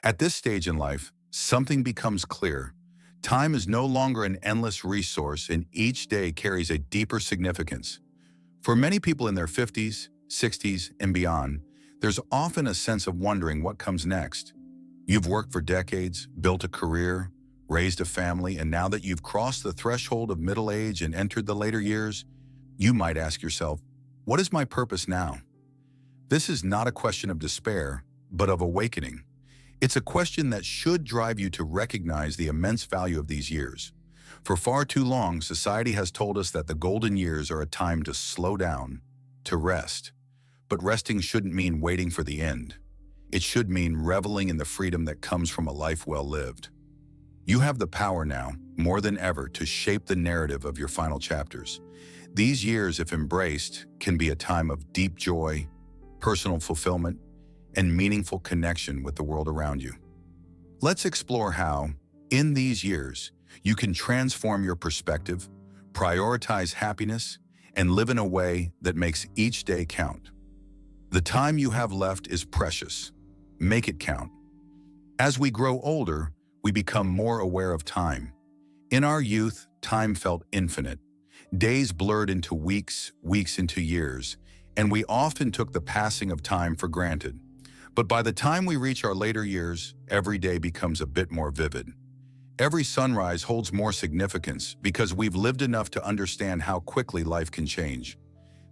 At this stage in life, something becomes clear. Time is no longer an endless resource, and each day carries a deeper significance. For many people in their 50s, 60s, and beyond, there's often a sense of wondering what comes next. You've worked for decades, built a career, raised a family, and now that you've crossed the threshold of middle age and entered the later years, you might ask yourself, what is my purpose now? This is not a question of despair, but of awakening. It's a question that should drive you to recognize the immense value of these years. For far too long, society has told us that the golden years are a time to slow down, to rest. But resting shouldn't mean waiting for the end. It should mean reveling in the freedom that comes from a life well lived. You have the power now, more than ever, to shape the narrative of your final chapters. These years, if embraced, can be a time of deep joy, personal fulfillment, and meaningful connection with the world around you. Let's explore how, in these years, you can transform your perspective, prioritize happiness, and live in a way that makes each day count. The time you have left is precious. Make it count. As we grow older, we become more aware of time. In our youth, time felt infinite. Days blurred into weeks, weeks into years, and we often took the passing of time for granted. But by the time we reach our later years, every day becomes a bit more vivid. Every sunrise holds more significance because we've lived enough to understand how quickly life can change.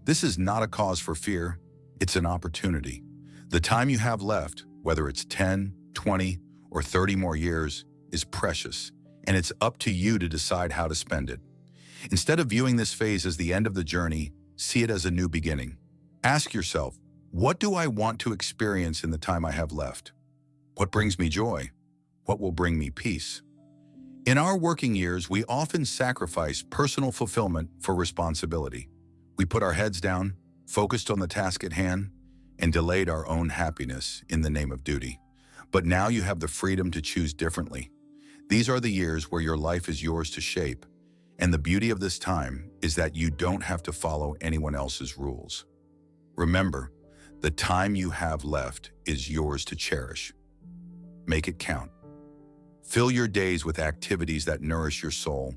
This is not a cause for fear, it's an opportunity. The time you have left, whether it's 10, 20, or 30 more years, is precious, and it's up to you to decide how to spend it. Instead of viewing this phase as the end of the journey, see it as a new beginning. Ask yourself, what do I want to experience in the time I have left? What brings me joy? What will bring me peace? In our working years, we often sacrifice personal fulfillment for responsibility. We put our heads down, focused on the task at hand, and delayed our own happiness in the name of duty. But now you have the freedom to choose differently. These are the years where your life is yours to shape, and the beauty of this time is that you don't have to follow anyone else's rules. Remember, the time you have left is yours to cherish. Make it count. Fill your days with activities that nourish your soul,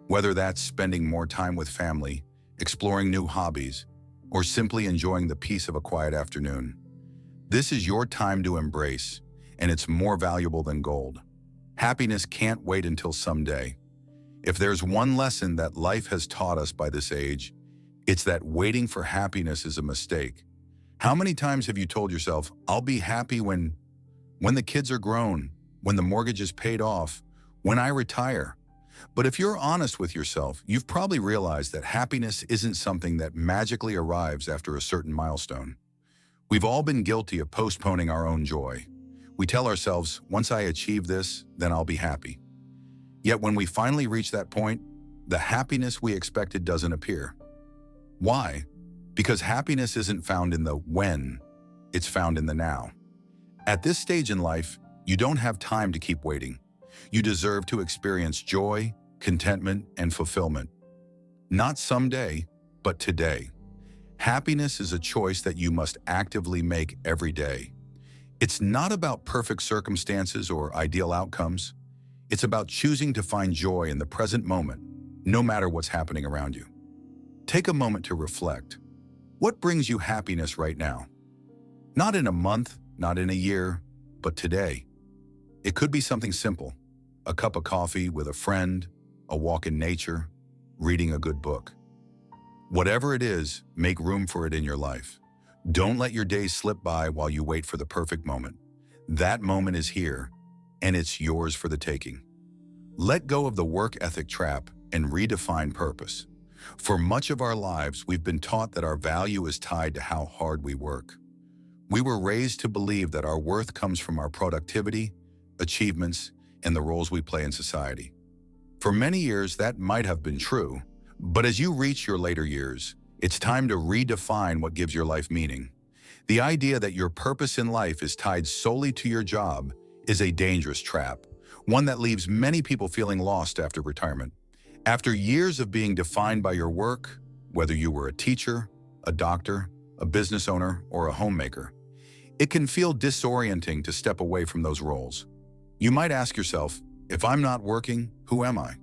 whether that's spending more time with family, exploring new hobbies, or simply enjoying the peace of a quiet afternoon. This is your time to embrace, and it's more valuable than gold. Happiness can't wait until someday. If there's one lesson that life has taught us by this age, it's that waiting for happiness is a mistake. How many times have you told yourself, I'll be happy when the kids are grown, when the mortgage is paid off, when I retire? But if you're honest with yourself, you've probably realized that happiness isn't something that magically arrives after a certain milestone. We've all been guilty of postponing our own joy. We tell ourselves, once I achieve this, then I'll be happy. Yet when we finally reach that point, the happiness we expected doesn't appear. Why? Because happiness isn't found in the when, it's found in the now. At this stage in life, you don't have time to keep waiting. You deserve to experience joy, contentment, and fulfillment. Not someday, but today. Happiness is a choice that you must actively make every day. It's not about perfect circumstances or ideal outcomes. It's about choosing to find joy in the present moment, no matter what's happening around you. Take a moment to reflect. What brings you happiness right now? Not in a month, not in a year, but today. It could be something simple, a cup of coffee with a friend, a walk in nature, reading a good book. Whatever it is, make room for it in your life. Don't let your days slip by while you wait for the perfect moment. That moment is here, and it's yours for the taking. Let go of the work ethic trap and redefine purpose. For much of our lives, we've been taught that our value is tied to how hard we work. We were raised to believe that our worth comes from our productivity, achievements, and the roles we play in society. For many years, that might have been true, but as you reach your later years, it's time to redefine what gives your life meaning. The idea that your purpose in life is tied solely to your job is a dangerous trap, one that leaves many people feeling lost after retirement. After years of being defined by your work, whether you were a teacher, a doctor, a business owner, or a homemaker, It can feel disorienting to step away from those roles. You might ask yourself, if I'm not working, who am I?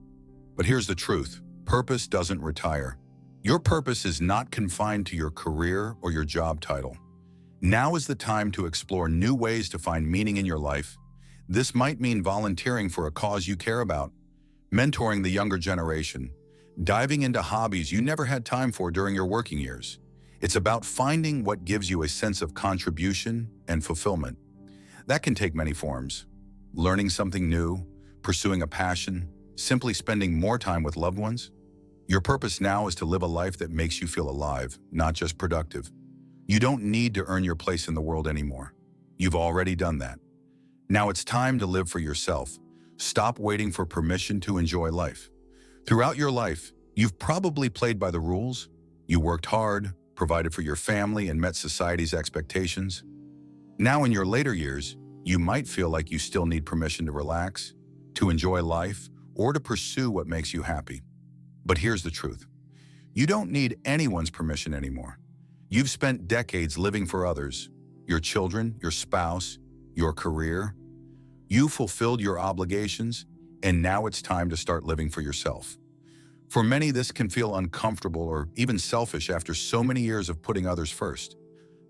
But here's the truth. Purpose doesn't retire. Your purpose is not confined to your career or your job title. Now is the time to explore new ways to find meaning in your life. This might mean volunteering for a cause you care about, mentoring the younger generation, diving into hobbies you never had time for during your working years. It's about finding what gives you a sense of contribution and fulfillment. That can take many forms. Learning something new, pursuing a passion, simply spending more time with loved ones. Your purpose now is to live a life that makes you feel alive, not just productive. You don't need to earn your place in the world anymore. You've already done that. Now it's time to live for yourself. Stop waiting for permission to enjoy life. Throughout your life, you've probably played by the rules. You worked hard, provided for your family, and met society's expectations. Now in your later years, you might feel like you still need permission to relax, to enjoy life, or to pursue what makes you happy. But here's the truth. You don't need anyone's permission anymore. You've spent decades living for others, your children, your spouse, your career. You fulfilled your obligations, and now it's time to start living for yourself. For many, this can feel uncomfortable or even selfish after so many years of putting others first.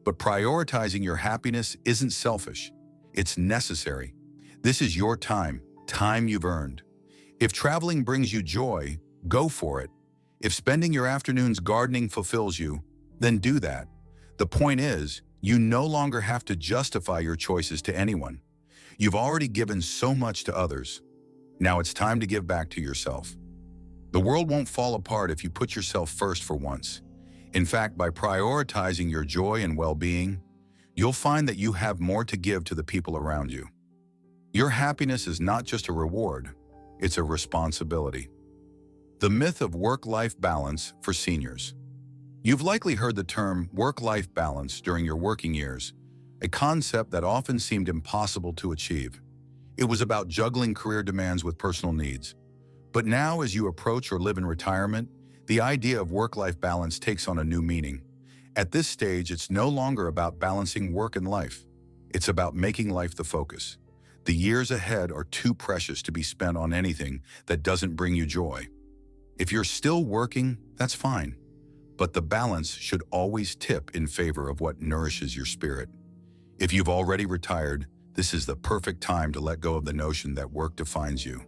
But prioritizing your happiness isn't selfish. It's necessary. This is your time you've earned. If traveling brings you joy, go for it. If spending your afternoons gardening fulfills you, then do that. The point is, you no longer have to justify your choices to anyone. You've already given so much to others. Now it's time to give back to yourself. The world won't fall apart if you put yourself first for once. In fact, by prioritizing your joy and well-being, you'll find that you have more to give to the people around you. Your happiness is not just a reward, it's a responsibility. The myth of work-life balance for seniors. You've likely heard the term work-life balance during your working years, a concept that often seemed impossible to achieve. It was about juggling career demands with personal needs. But now, as you approach or live in retirement, the idea of work-life balance takes on a new meaning. At this stage, it's no longer about balancing work and life. It's about making life the focus. The years ahead are too precious to be spent on anything that doesn't bring you joy. If you're still working, that's fine. But the balance should always tip in favor of what nourishes your spirit. If you've already retired, this is the perfect time to let go of the notion that work defines you.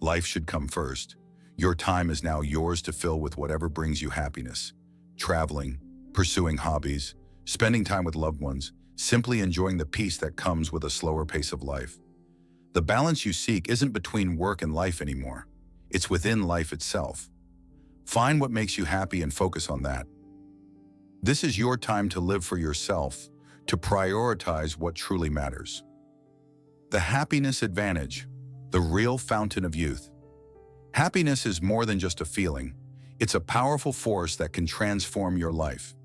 Life should come first. Your time is now yours to fill with whatever brings you happiness. Traveling, pursuing hobbies, spending time with loved ones, simply enjoying the peace that comes with a slower pace of life. The balance you seek isn't between work and life anymore. It's within life itself. Find what makes you happy and focus on that. This is your time to live for yourself, to prioritize what truly matters. The happiness advantage, the real fountain of youth. Happiness is more than just a feeling. It's a powerful force that can transform your life.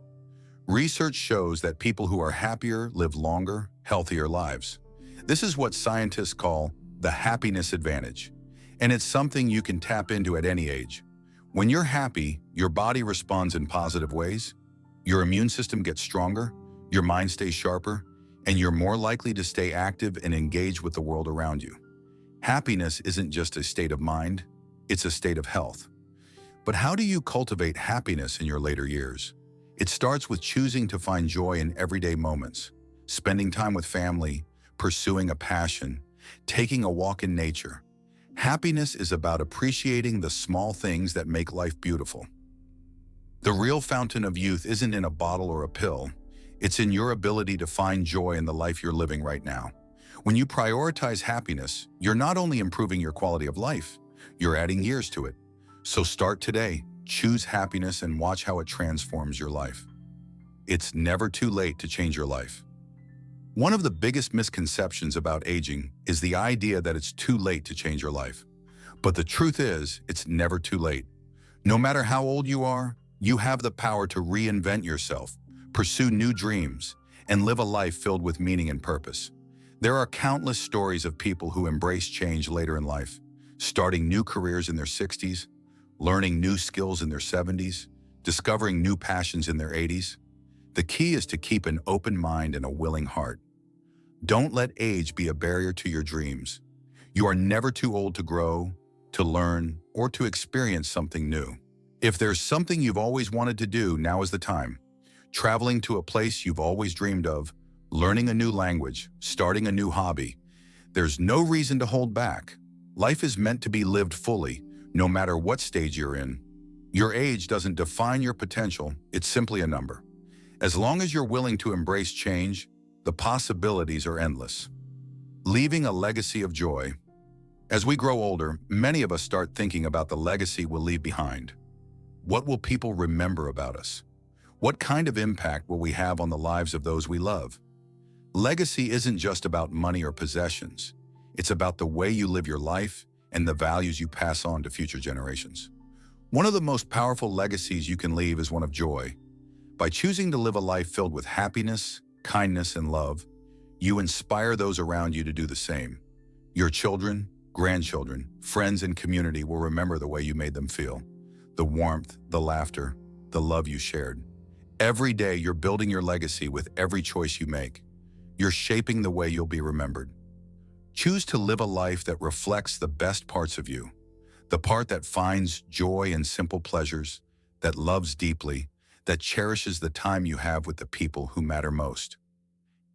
Research shows that people who are happier live longer, healthier lives. This is what scientists call the happiness advantage, and it's something you can tap into at any age. When you're happy, your body responds in positive ways, your immune system gets stronger, your mind stays sharper, and you're more likely to stay active and engaged with the world around you. Happiness isn't just a state of mind, it's a state of health. But how do you cultivate happiness in your later years? It starts with choosing to find joy in everyday moments, spending time with family, pursuing a passion, taking a walk in nature. Happiness is about appreciating the small things that make life beautiful. The real fountain of youth isn't in a bottle or a pill. It's in your ability to find joy in the life you're living right now. When you prioritize happiness, you're not only improving your quality of life, you're adding years to it. So start today. Choose happiness and watch how it transforms your life. It's never too late to change your life. One of the biggest misconceptions about aging is the idea that it's too late to change your life. But the truth is, it's never too late. No matter how old you are, you have the power to reinvent yourself, pursue new dreams, and live a life filled with meaning and purpose. There are countless stories of people who embrace change later in life, starting new careers in their 60s, learning new skills in their 70s, discovering new passions in their 80s. The key is to keep an open mind and a willing heart. Don't let age be a barrier to your dreams. You are never too old to grow, to learn, or to experience something new. If there's something you've always wanted to do, now is the time. Traveling to a place you've always dreamed of, learning a new language, starting a new hobby. There's no reason to hold back. Life is meant to be lived fully, no matter what stage you're in. Your age doesn't define your potential, it's simply a number. As long as you're willing to embrace change, the possibilities are endless. Leaving a legacy of joy. As we grow older, many of us start thinking about the legacy we'll leave behind. What will people remember about us? What kind of impact will we have on the lives of those we love? Legacy isn't just about money or possessions. It's about the way you live your life and the values you pass on to future generations. One of the most powerful legacies you can leave is one of joy. By choosing to live a life filled with happiness, kindness, and love, you inspire those around you to do the same. Your children, grandchildren, friends, and community will remember the way you made them feel. The warmth, the laughter, the love you shared. Every day you're building your legacy with every choice you make. You're shaping the way you'll be remembered. Choose to live a life that reflects the best parts of you, the part that finds joy in simple pleasures, that loves deeply, that cherishes the time you have with the people who matter most.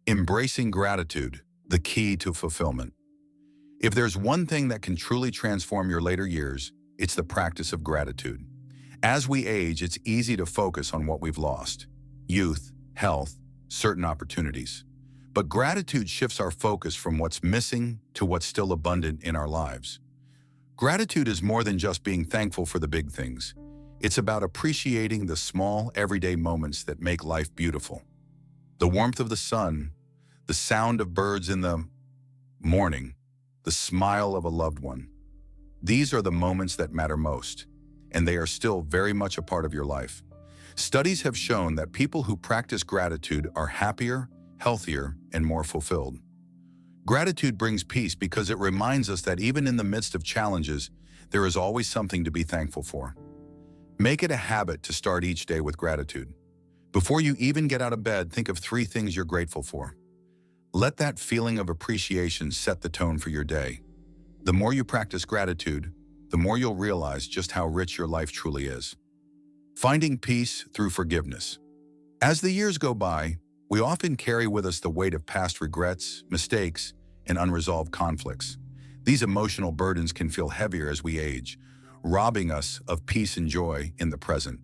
Embracing gratitude, the key to fulfillment. If there's one thing that can truly transform your later years, it's the practice of gratitude. As we age, it's easy to focus on what we've lost: youth, health, certain opportunities. But gratitude shifts our focus from what's missing to what's still abundant in our lives. Gratitude is more than just being thankful for the big things. It's about appreciating the small, everyday moments that make life beautiful. The warmth of the sun, the sound of birds in the morning, the smile of a loved one. These are the moments that matter most, and they are still very much a part of your life. Studies have shown that people who practice gratitude are happier, healthier, and more fulfilled. Gratitude brings peace because it reminds us that even in the midst of challenges, there is always something to be thankful for. Make it a habit to start each day with gratitude. Before you even get out of bed, think of 3 things you're grateful for. Let that feeling of appreciation set the tone for your day. The more you practice gratitude, the more you'll realize just how rich your life truly is. Finding peace through forgiveness. As the years go by, we often carry with us the weight of past regrets, mistakes, and unresolved conflicts. These emotional burdens can feel heavier as we age, robbing us of peace and joy in the present.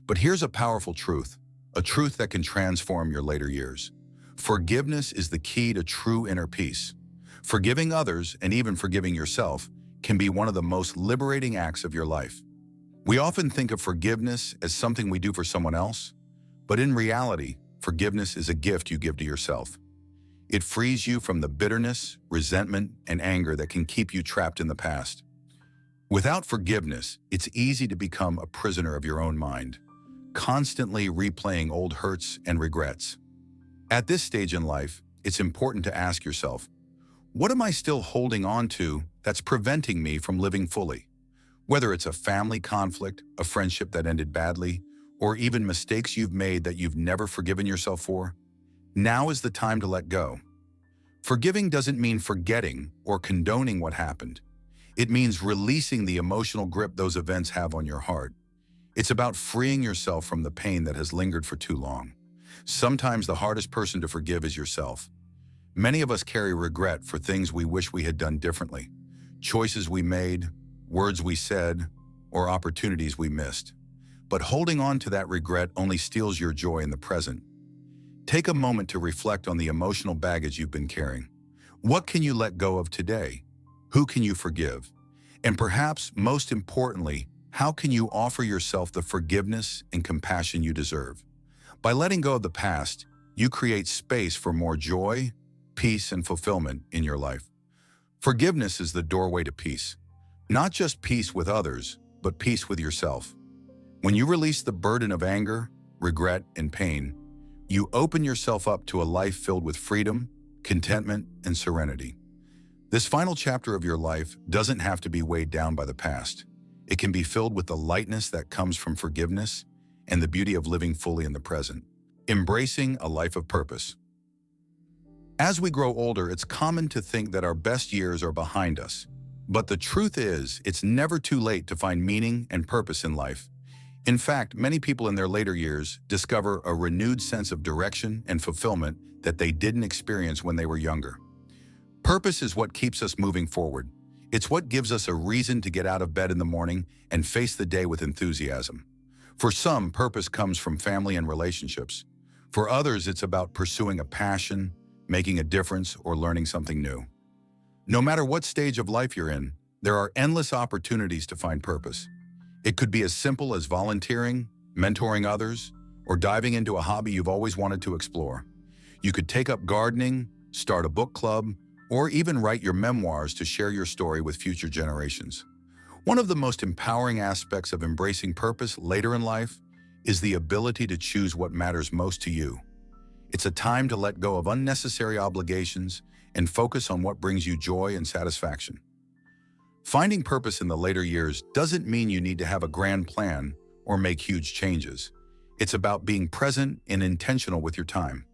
But here's a powerful truth, a truth that can transform your later years. Forgiveness is the key to true inner peace. Forgiving others, and even forgiving yourself, can be one of the most liberating acts of your life. We often think of forgiveness as something we do for someone else, but in reality, forgiveness is a gift you give to yourself. It frees you from the bitterness, resentment, and anger that can keep you trapped in the past. Without forgiveness, it's easy to become a prisoner of your own mind, constantly replaying old hurts and regrets. At this stage in life, it's important to ask yourself, what am I still holding on to that's preventing me from living fully? Whether it's a family conflict, a friendship that ended badly, or even mistakes you've made that you've never forgiven yourself for, now is the time to let go. Forgiving doesn't mean forgetting or condoning what happened. It means releasing the emotional grip those events have on your heart. It's about freeing yourself from the pain that has lingered for too long. Sometimes the hardest person to forgive is yourself. Many of us carry regret for things we wish we had done differently, choices we made, words we said, or opportunities we missed. But holding on to that regret only steals your joy in the present. Take a moment to reflect on the emotional baggage you've been carrying. What can you let go of today? Who can you forgive? And perhaps, most importantly, how can you offer yourself the forgiveness and compassion you deserve? By letting go of the past, you create space for more joy, peace, and fulfillment in your life. Forgiveness is the doorway to peace. Not just peace with others, but peace with yourself. When you release the burden of anger, regret, and pain, you open yourself up to a life filled with freedom, contentment, and serenity. This final chapter of your life doesn't have to be weighed down by the past. It can be filled with the lightness that comes from forgiveness and the beauty of living fully in the present. Embracing a life of purpose. As we grow older, it's common to think that our best years are behind us. But the truth is, it's never too late to find meaning and purpose in life. In fact, many people in their later years discover a renewed sense of direction and fulfillment that they didn't experience when they were younger. Purpose is what keeps us moving forward. It's what gives us a reason to get out of bed in the morning and face the day with enthusiasm. For some, purpose comes from family and relationships. For others, it's about pursuing a passion, making a difference, or learning something new. No matter what stage of life you're in, there are endless opportunities to find purpose. It could be as simple as volunteering, mentoring others, or diving into a hobby you've always wanted to explore. You could take up gardening, start a book club, or even write your memoirs to share your story with future generations. One of the most empowering aspects of embracing purpose later in life is the ability to choose what matters most to you. It's a time to let go of unnecessary obligations and focus on what brings you joy and satisfaction. Finding purpose in the later years doesn't mean you need to have a grand plan or make huge changes. It's about being present and intentional with your time.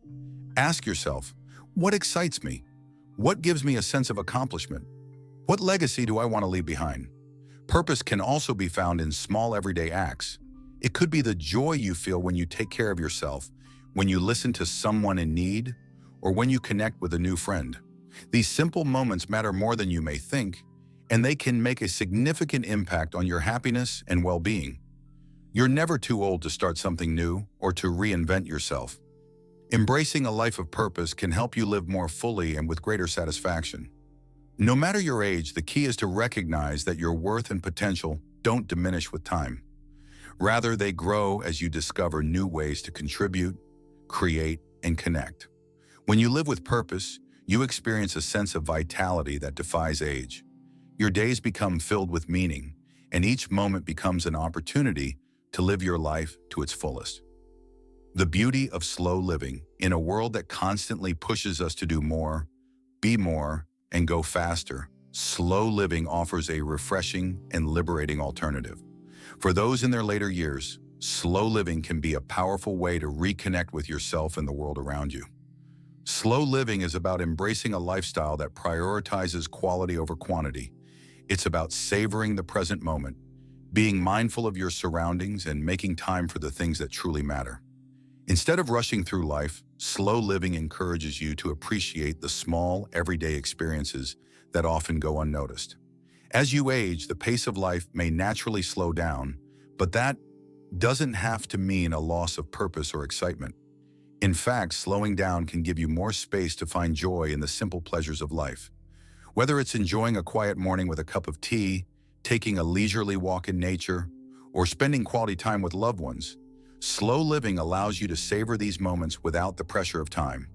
Ask yourself, what excites me? What gives me a sense of accomplishment? What legacy do I want to leave behind? Purpose can also be found in small everyday acts. It could be the joy you feel when you take care of yourself, when you listen to someone in need, or when you connect with a new friend. These simple moments matter more than you may think, and they can make a significant impact on your happiness and well-being. You're never too old to start something new or to reinvent yourself. Embracing a life of purpose can help you live more fully and with greater satisfaction. No matter your age, the key is to recognize that your worth and potential don't diminish with time. Rather, they grow as you discover new ways to contribute, create, and connect. When you live with purpose, you experience a sense of vitality that defies age. Your days become filled with meaning, and each moment becomes an opportunity to live your life to its fullest. The beauty of slow living in a world that constantly pushes us to do more, be more, and go faster, slow living offers a refreshing and liberating alternative. For those in their later years, slow living can be a powerful way to reconnect with yourself and the world around you. Slow living is about embracing a lifestyle that prioritizes quality over quantity. It's about savoring the present moment, being mindful of your surroundings, and making time for the things that truly matter. Instead of rushing through life, slow living encourages you to appreciate the small, everyday experiences that often go unnoticed. As you age, the pace of life may naturally slow down, but that doesn't have to mean a loss of purpose or excitement. In fact, slowing down can give you more space to find joy in the simple pleasures of life. Whether it's enjoying a quiet morning with a cup of tea, taking a leisurely walk in nature, or spending quality time with loved ones, slow living allows you to savor these moments without the pressure of time.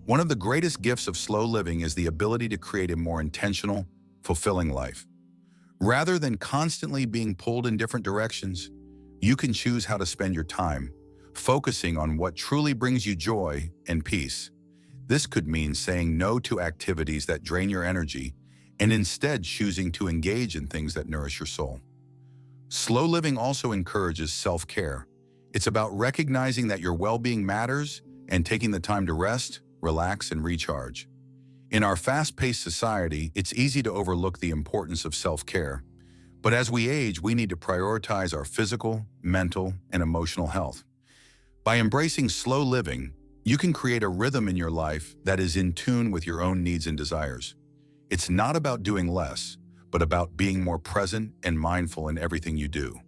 One of the greatest gifts of slow living is the ability to create a more intentional, fulfilling life. Rather than constantly being pulled in different directions, you can choose how to spend your time, focusing on what truly brings you joy and peace. This could mean saying no to activities that drain your energy and instead choosing to engage in things that nourish your soul. Slow living also encourages self-care. It's about recognizing that your well-being matters and taking the time to rest, relax, and recharge. In our fast-paced society, it's easy to overlook the importance of self-care. But as we age, we need to prioritize our physical, mental, and emotional health. By embracing slow living, you can create a rhythm in your life that is in tune with your own needs and desires. It's not about doing less, but about being more present and mindful in everything you do.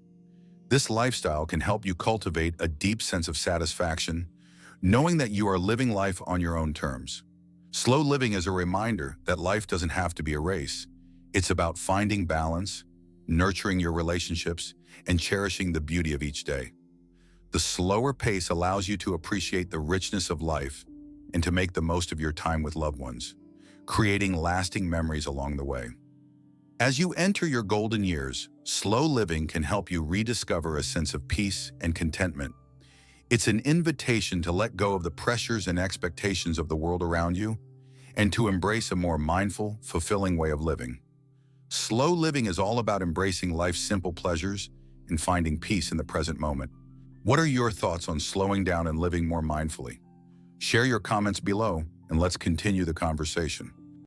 This lifestyle can help you cultivate a deep sense of satisfaction, knowing that you are living life on your own terms. Slow living is a reminder that life doesn't have to be a race. It's about finding balance, nurturing your relationships, and cherishing the beauty of each day. The slower pace allows you to appreciate the richness of life and to make the most of your time with loved ones, creating lasting memories along the way. As you enter your golden years, slow living can help you rediscover a sense of peace and contentment. It's an invitation to let go of the pressures and expectations of the world around you and to embrace a more mindful, fulfilling way of living. Slow living is all about embracing life's simple pleasures and finding peace in the present moment. What are your thoughts on slowing down and living more mindfully? Share your comments below. and let's continue the conversation.